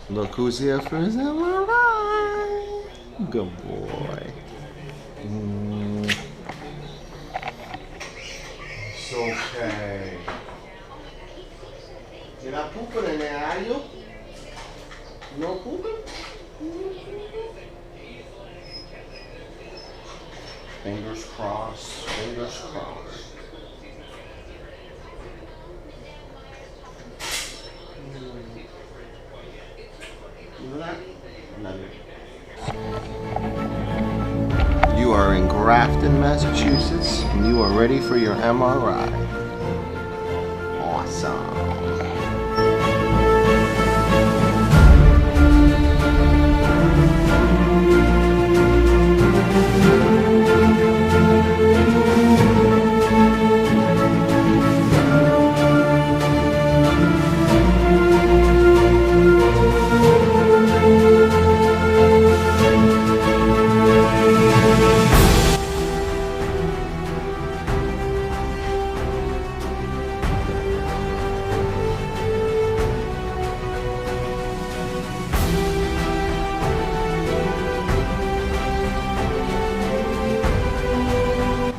Look who's here for his MRI. Good boy. It's okay. You're not pooping in there, are you? No pooping? Fingers crossed, fingers crossed. You know that? You are in Grafton, Massachusetts, and you are ready for your MRI. Awesome.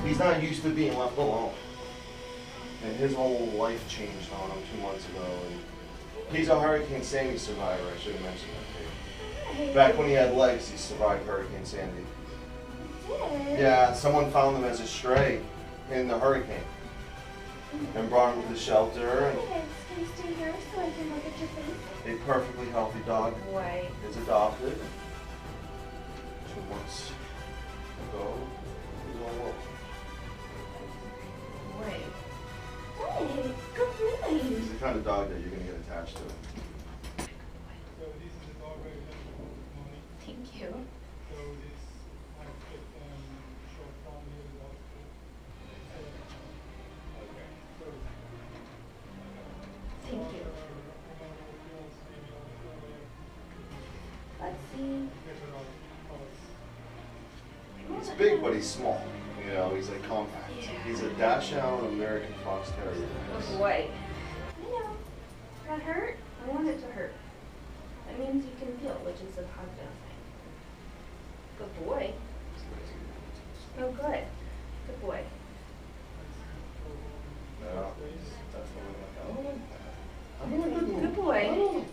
He's not used to being left alone. And his whole life changed on him 2 months ago. And he's a Hurricane Sandy survivor, I should have mentioned that to you. Back when he had legs, he survived Hurricane Sandy. Yeah, someone found him as a stray in the hurricane. And brought him to the shelter. And Can you stay here so I can look at your face? a perfectly healthy dog Boy. is adopted. 2 months ago, he's all well. Boy. Hey, good boy. He's the kind of dog that you're going to get attached to. Thank you. Thank you. Let's see. He's big, but he's small. You know, he's like compact. Yeah. He's a Dachshund American Fox Terrier. Good boy. I know. That hurt? I want it to hurt. That means you can feel, which is a positive thing. Good boy. Oh, good. Good boy. Yeah, he's definitely like, I don't like that. I'm in a good mood. Good boy. I don't like it.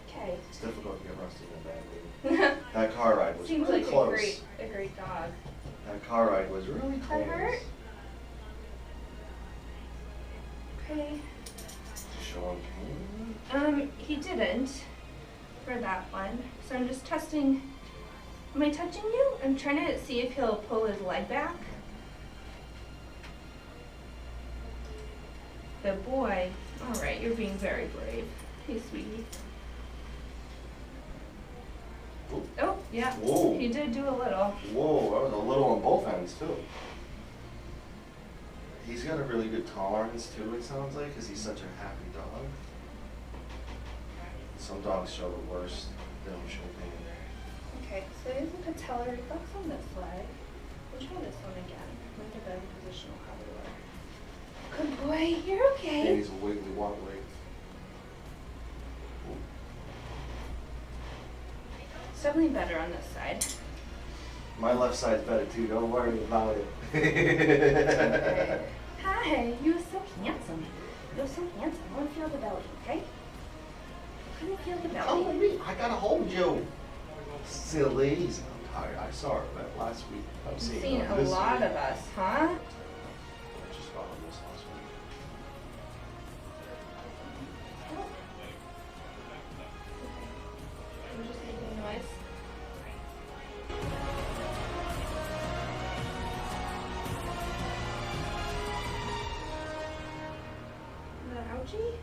Okay. It's difficult to get Rusty in a bad mood. That car ride was Seems really like close. a great dog. That car ride was really close. That hurt? Okay. Did you show him pain? He didn't for that one. So I'm just testing. Am I touching you? I'm trying to see if he'll pull his leg back. Good boy. All right, you're being very brave. Hey, sweetie. Ooh. Oh, yeah. Whoa. He did do a little. Whoa, that was a little on both ends too. He's got a really good tolerance too, it sounds like, because he's such a happy dog. Some dogs show the worst. They don't show pain. Okay, so there's a patella reflex on this leg. We'll try this one again. Look at the positional how we work. Good boy, you're And okay. he's a wiggly wobbly. It's definitely better on this side. My left side's better too, don't worry about it. Okay. Hi, you're so handsome. You're so handsome. I want to feel the belly, okay? I want to feel the belly. Come with me, I gotta hold you. Sillies. I'm tired. I saw her that last week. I'm You've seeing seen her a this lot week. of us, huh? I just saw her this last week. I'm just making noise. Is that ouchie?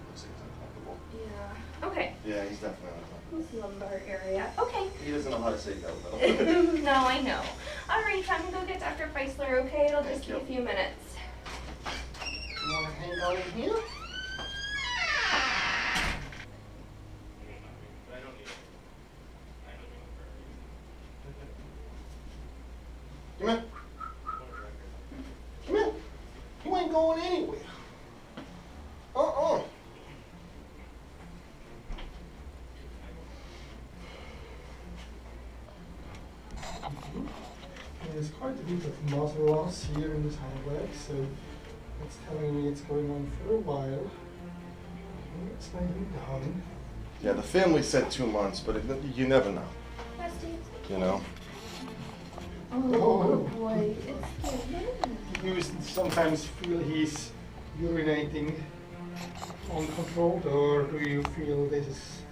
Looks like it's uncomfortable. Yeah. Okay. Yeah, he's definitely uncomfortable. This lumbar area. Okay. He doesn't know how to say no though. No, I know. All right, time to go get Dr. Feisler, okay? It'll just Thank take a you. few minutes. You wanna hang out in here? Come here. Come here. You ain't going anywhere. There's quite a bit of muscle loss here in his hind leg, so it's telling me it's going on for a while. Let's lay him down. Yeah, the family said 2 months, but you never know. You know? Oh boy, it's scary. Do you sometimes feel he's urinating uncontrolled, or do you feel this is...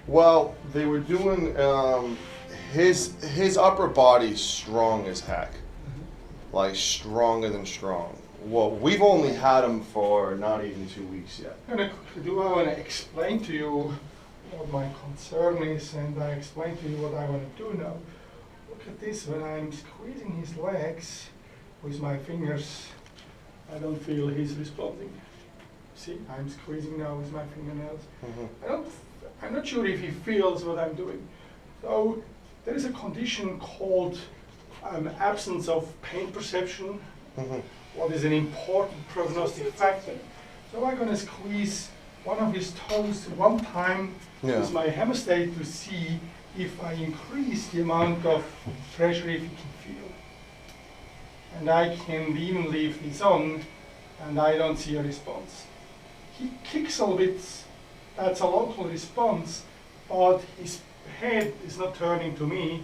Well, they were doing his upper body's strong as heck, like stronger than strong. Well, we've only had him for not even 2 weeks yet. And I want to explain to you what my concern is, and I explain to you what I want to do now. Look at this, when I'm squeezing his legs with my fingers, I don't feel he's responding. See, I'm squeezing now with my fingernails. I'm not sure if he feels what I'm doing. So there is a condition called absence of pain perception, what is an important prognostic factor. So I'm going to squeeze one of his toes one time with my hemostat to see if I increase the amount of pressure if he can feel. And I can even leave this on, and I don't see a response. He kicks a little bit, that's a local response, but his head is not turning to me,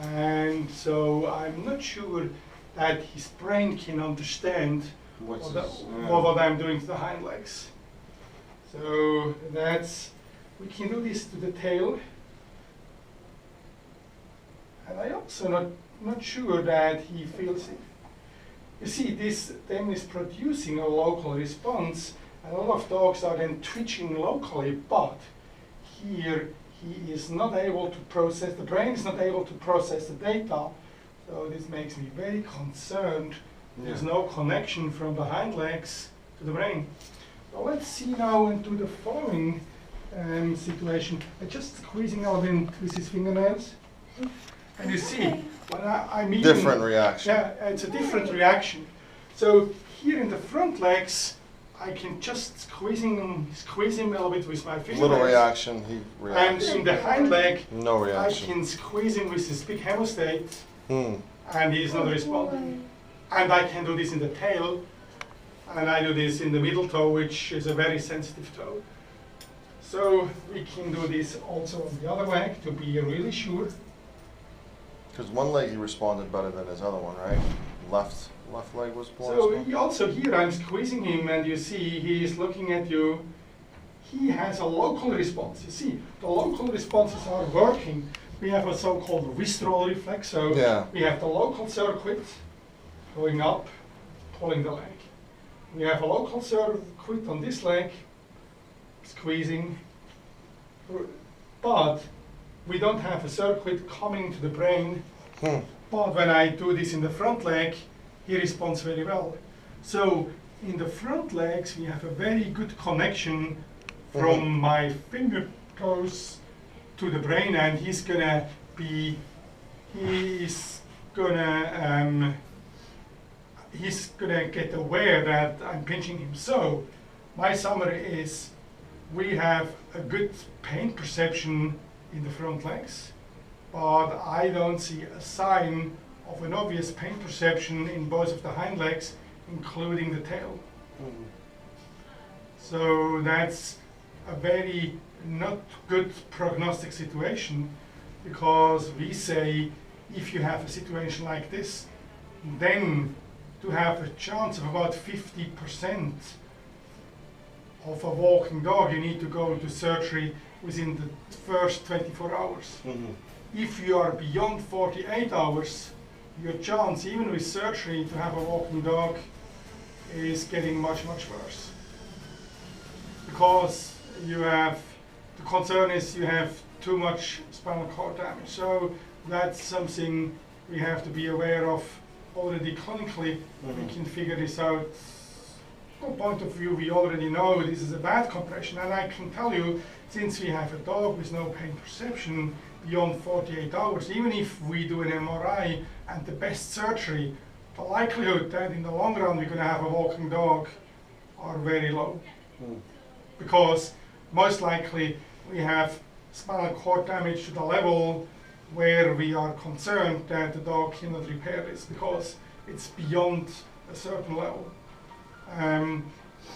and so I'm not sure that his brain can understand what I'm doing to the hind legs. So we can do this to the tail. And I also not sure that he feels it. You see, this then is producing a local response, and a lot of dogs are then twitching locally, but here he is not able to process, the brain is not able to process the data, so this makes me very concerned. There's no connection from the hind legs to the brain. So let's see now and do the following situation. I'm just squeezing out with his fingernails. And you see, when I'm even... Different reaction. Yeah, it's a different reaction. So here in the front legs, I can just squeeze him a little bit with my fingernails. Little reaction, he reacts. And in the hind leg, no reaction. I can squeeze him with this big hemostat, and he's not responding. And I can do this in the tail, and I do this in the middle toe, which is a very sensitive toe. So we can do this also on the other leg to be really sure. Because one leg he responded better than his other one, right? Left leg was more. So also here I'm squeezing him, and you see he is looking at you. He has a local response. You see, the local responses are working. We have a so-called wrist roll reflex. So we have the local circuit going up, pulling the leg. We have a local circuit on this leg, squeezing. But we don't have a circuit coming to the brain. But when I do this in the front leg, he responds very well. So in the front legs, we have a very good connection from my finger toes to the brain, and he's gonna get aware that I'm pinching him. So my summary is we have a good pain perception in the front legs, but I don't see a sign of an obvious pain perception in both of the hind legs, including the tail. So that's a very not good prognostic situation, because we say if you have a situation like this, then to have a chance of about 50% of a walking dog, you need to go into surgery within the first 24 hours. If you are beyond 48 hours, your chance, even with surgery, to have a walking dog is getting much, much worse. Because the concern is you have too much spinal cord damage. So that's something we have to be aware of already clinically. We can figure this out. From point of view, we already know this is a bad compression, and I can tell you, since we have a dog with no pain perception beyond 48 hours, even if we do an MRI and the best surgery, the likelihood that in the long run we're going to have a walking dog are very low. Because most likely we have spinal cord damage to the level where we are concerned that the dog cannot repair this because it's beyond a certain level.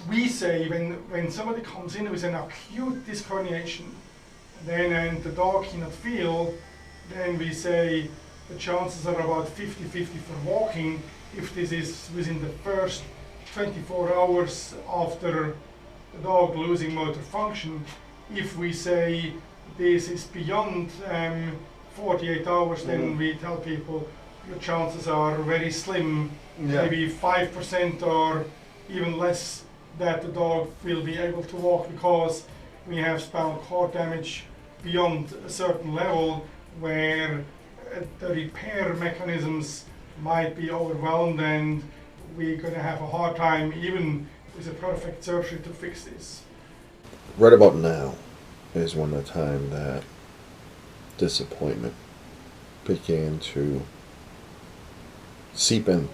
We say when somebody comes in with an acute disc herniation, then and the dog cannot feel, then we say the chances are about 50-50 for walking if this is within the first 24 hours after the dog losing motor function. If we say this is beyond 48 hours, then we tell people your chances are very slim, maybe 5% or even less that the dog will be able to walk, because we have spinal cord damage beyond a certain level where the repair mechanisms might be overwhelmed, and we're going to have a hard time even with a perfect surgery to fix this. Right about now is when the time that disappointment began to seep in.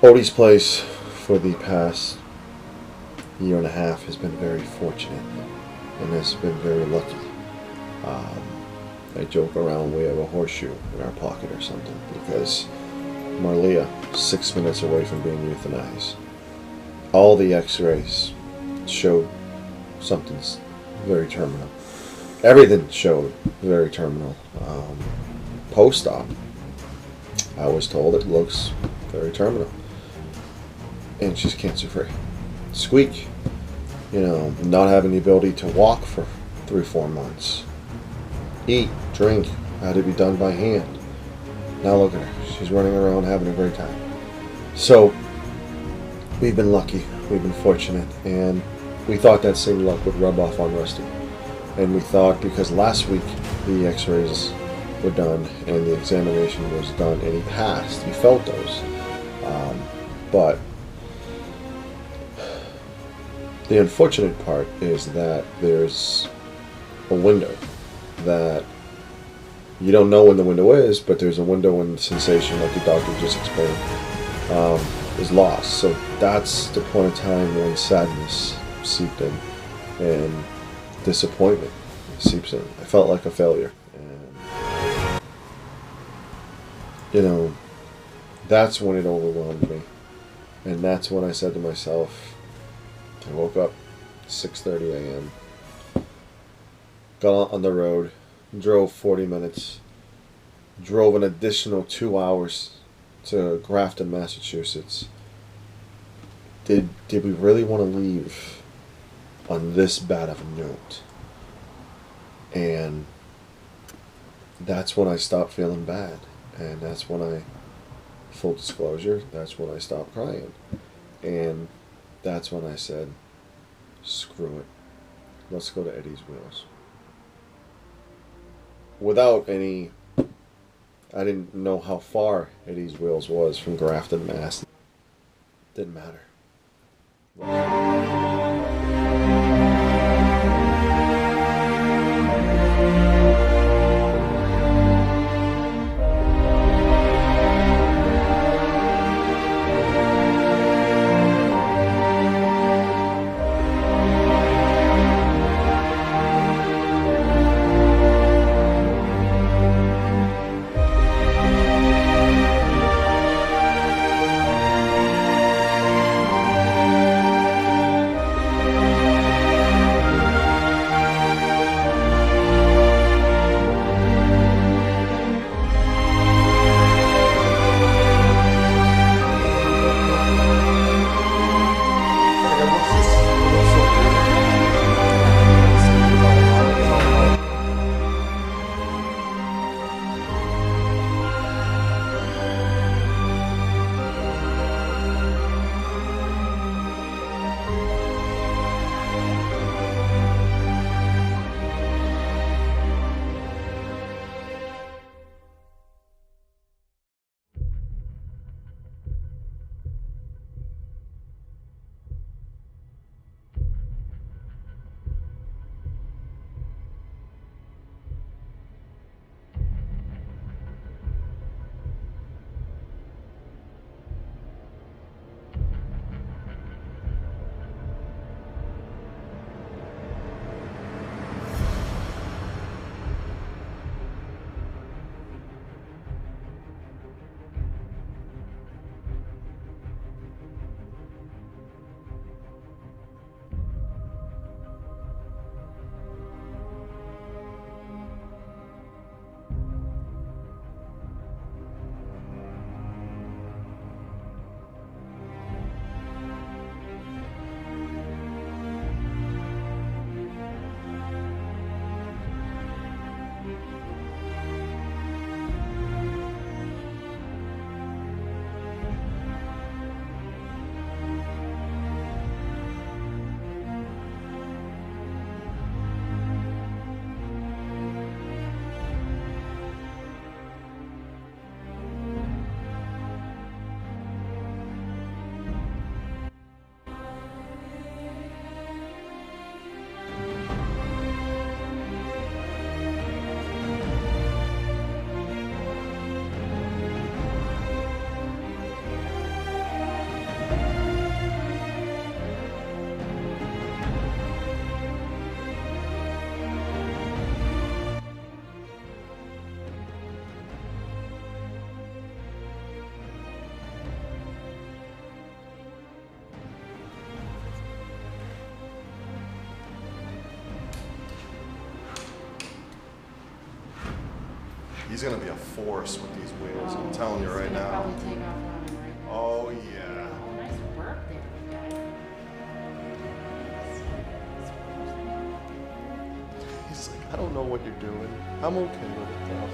Odie's place for the past year and a half has been very fortunate and has been very lucky. I joke around we have a horseshoe in our pocket or something, because Marlia, 6 minutes away from being euthanized. All the x-rays showed something very terminal. Everything showed very terminal. Post-op, I was told it looks very terminal. And she's cancer-free. Squeak, not having the ability to walk for 3-4 months. Eat, drink, had to be done by hand. Now look at her. She's running around having a great time. So, we've been lucky. We've been fortunate. And we thought that same luck would rub off on Rusty. And we thought, because last week the x-rays were done and the examination was done and he passed, he felt those. But the unfortunate part is that there's a window that you don't know when the window is, but there's a window when sensation, like the doctor just explained, is lost. So that's the point of time when sadness seeped in and disappointment seeps in. I felt like a failure. And, that's when it overwhelmed me. And that's when I said to myself, I woke up 6:30 a.m., got on the road, drove 40 minutes, drove an additional 2 hours to Grafton, Massachusetts. Did we really want to leave on this bad of a note? And that's when I stopped feeling bad. And that's when full disclosure, that's when I stopped crying. And that's when I said, screw it. Let's go to Eddie's Wheels. Without any, I didn't know how far Eddie's Wheels was from Grafton, Mass. Didn't matter. He's gonna be a force with these wheels. I'm telling you right It's gonna now. probably take off running, right? Oh yeah. Oh, nice work there. He's like, I don't know what you're doing. I'm okay with it though.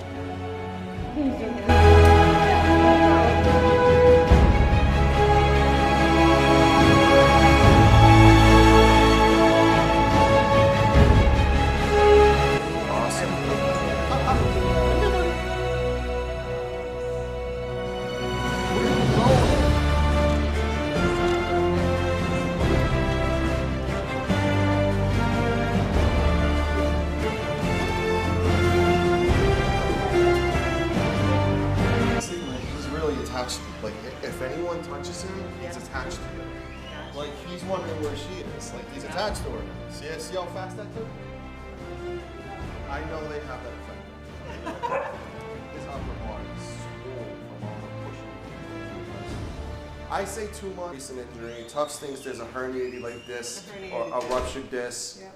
Like, if anyone touches him, he's attached to you. Like, he's wondering where she is. Like, he's attached to her. See how fast that took? I know they have that effect. His upper body is swollen from all the pushing. I say 2 months. Recent injury. Tufts thinks there's a herniated like disc or a ruptured disc. Yeah.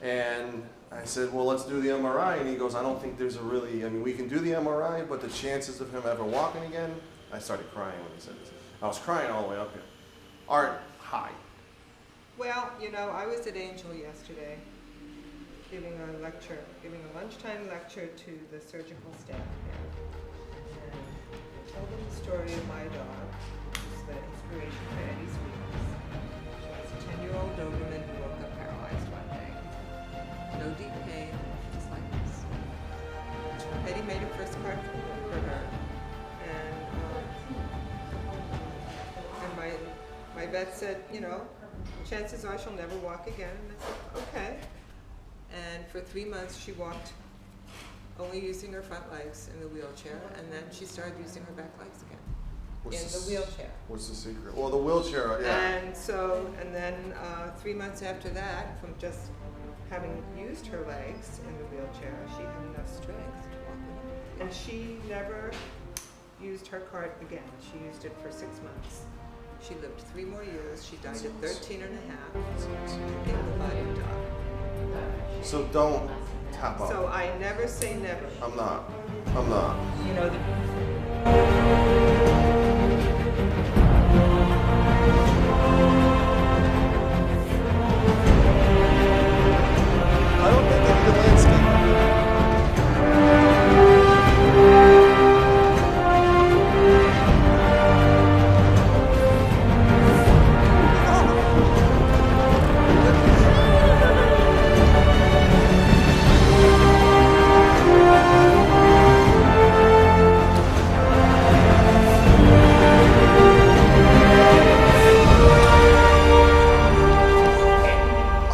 And I said, well, let's do the MRI. And he goes, I don't think there's a really, I mean, we can do the MRI, but the chances of him ever walking again, I started crying when he said this. I was crying all the way up here. Aren't high. Well, you know, I was at Angel yesterday giving a lecture, giving a lunchtime lecture to the surgical staff there. And I told them the story of my dog, which is the inspiration for Eddie's Wheels. She was a 10-year-old Doberman who woke up paralyzed one day. No deep pain, just like this. Eddie made a first card for her. And my vet said, you know, chances are she'll never walk again. And I said, okay. And for 3 months she walked only using her front legs in the wheelchair, and then she started using her back legs again the wheelchair. What's the secret? Well, the wheelchair, yeah. And then 3 months after that, from just having used her legs in the wheelchair, she had enough strength to walk with it. And she never used her cart again. She used it for 6 months. She lived 3 more years. She died at 13 and a half in the body of dog. So don't tap out. So I never say never. I'm not. You know, I don't think they can landscape.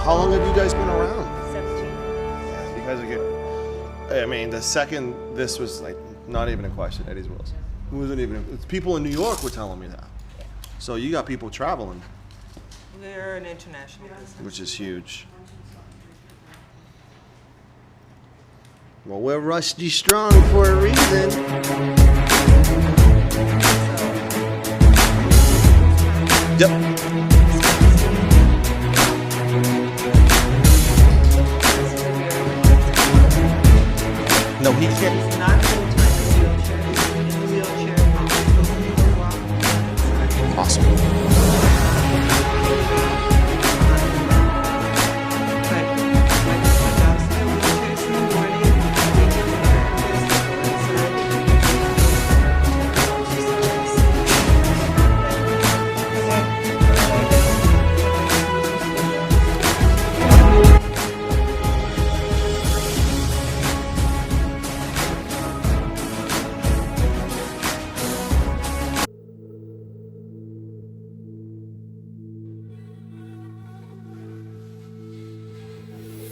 How long have you guys been around? 17. Yeah, you guys are good. I mean, the second this was like not even a question, Eddie's Wheels. Who wasn't even? It's people in New York were telling me that. So you got people traveling, They're an international business. which is huge. Well, we're Rusty Strong for a reason. Yep. No, he can't. He's not full-time in the wheelchair. He's in the wheelchair. Awesome.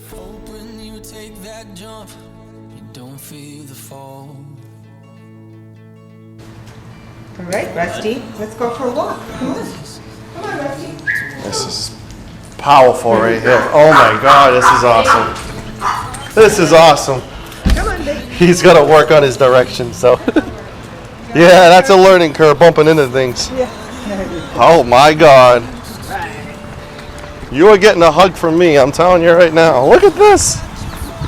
Hope when you take that jump, you don't feel the fall. All right, Rusty, let's go for a walk. Come on. Come on, Rusty. This is powerful right here. Oh my God, this is awesome. This is awesome. Come on, baby. He's got to work on his direction, so. Yeah, that's a learning curve, bumping into things. Oh my God. You are getting a hug from me, I'm telling you right now. Look at this.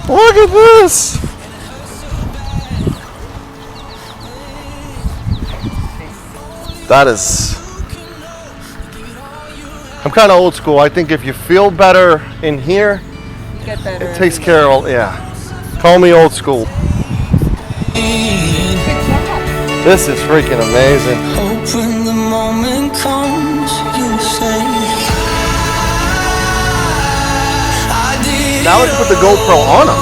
Look at this. That is. I'm kind of old school. I think if you feel better in here, You get better. it takes care of all. Yeah. Call me old school. This is freaking amazing. Hope when the moment comes, you say, I did Now let's put the GoPro on him.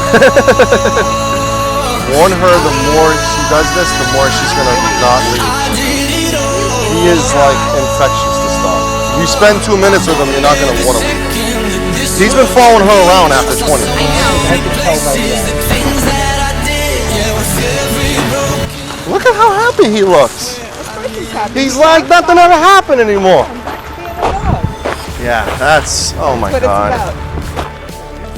Warn her, the more she does this, the more she's gonna not leave. He is like infectious, this dog. You spend 2 minutes with him, you're not gonna want to leave him. He's been following her around after 20. I can tell by that. Look at how happy he looks. Of course he's happy. He's like nothing ever happened anymore. I'm back to being a dog. Yeah, that's, oh my That's what God. it's about.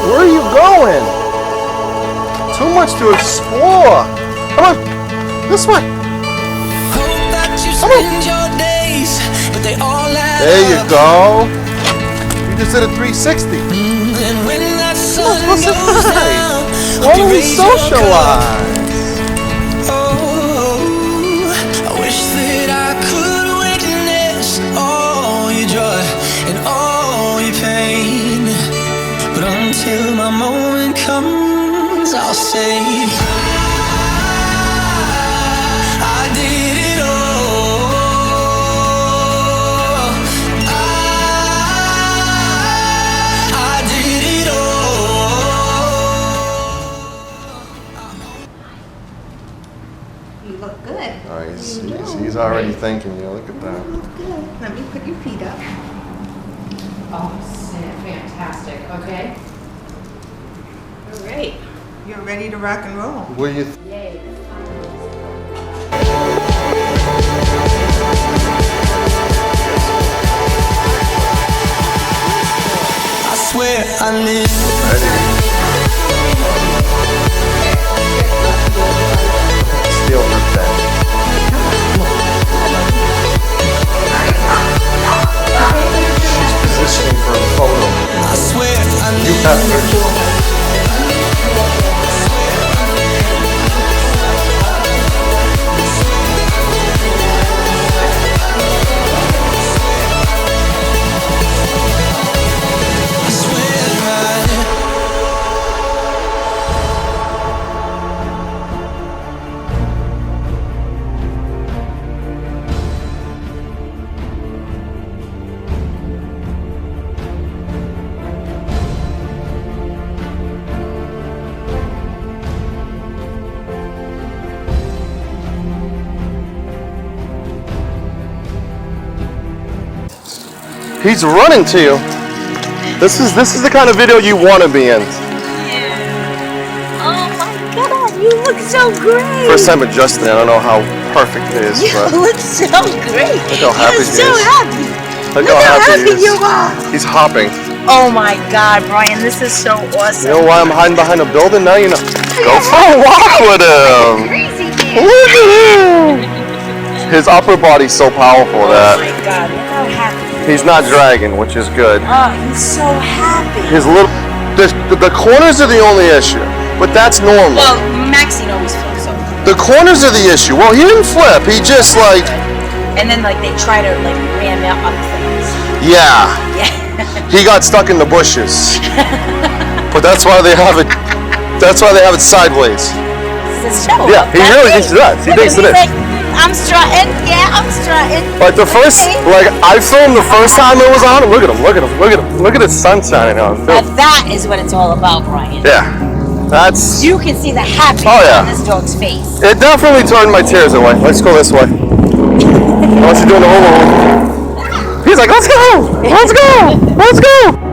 Where are you going? Too much to explore. Come on, this way. hope that you spend your days, but they all add There you up. go. You just did a 360. And when that sun What's goes that? down, Why hope you don't we raise your cup. socialize? Oh, I wish that I could witness all your joy and all your pain. But until my moment comes, I'll say I did it all. I did it all. You look good. Oh, he's already thanking you. Look at that. Good. Let me put your feet up. Oh, fantastic. Okay. All right. You're ready to rock and roll. Will you? Yay. I swear I live. Steal her pen. She's positioning for a photo. I swear I You live. have her. I swear I He's running to you. This is the kind of video you want to be in. Oh my God, you look so great. First time adjusting it, I don't know how perfect it is, You but look so great. Look how happy You're he so is. happy. look Look how happy he is. you are. He's hopping. Oh my God, Brian, this is so awesome. You know why I'm hiding behind a building? Now you know. Go for a walk with him. Crazy man. Look at him. His upper body's so powerful Oh that my God, look how happy. he's not dragging, which is good. Oh, he's so happy. His little, the corners are the only issue, but that's normal. Well, Maxine always flips over. The corners are the issue. Well, he didn't flip. He just like, And then like they try to like ram up things. yeah. Yeah. He got stuck in the bushes. But that's why they have it. That's why they have it sideways. It's a show. Yeah, he That's really it. thinks it does. He Look thinks at it him, is. he's like, I'm strutting. Yeah, I'm strutting. Like the first, like I filmed the first time it was on. Look at him. Look at him. Look at him. Look at the sun shining on him. Now that is what it's all about, Brian. Yeah, that's. You can see the happiness Oh, yeah. on this dog's face. It definitely turned my tears away. Let's go this way. Unless you're doing the whole. He's like, let's go! Let's go! Let's go!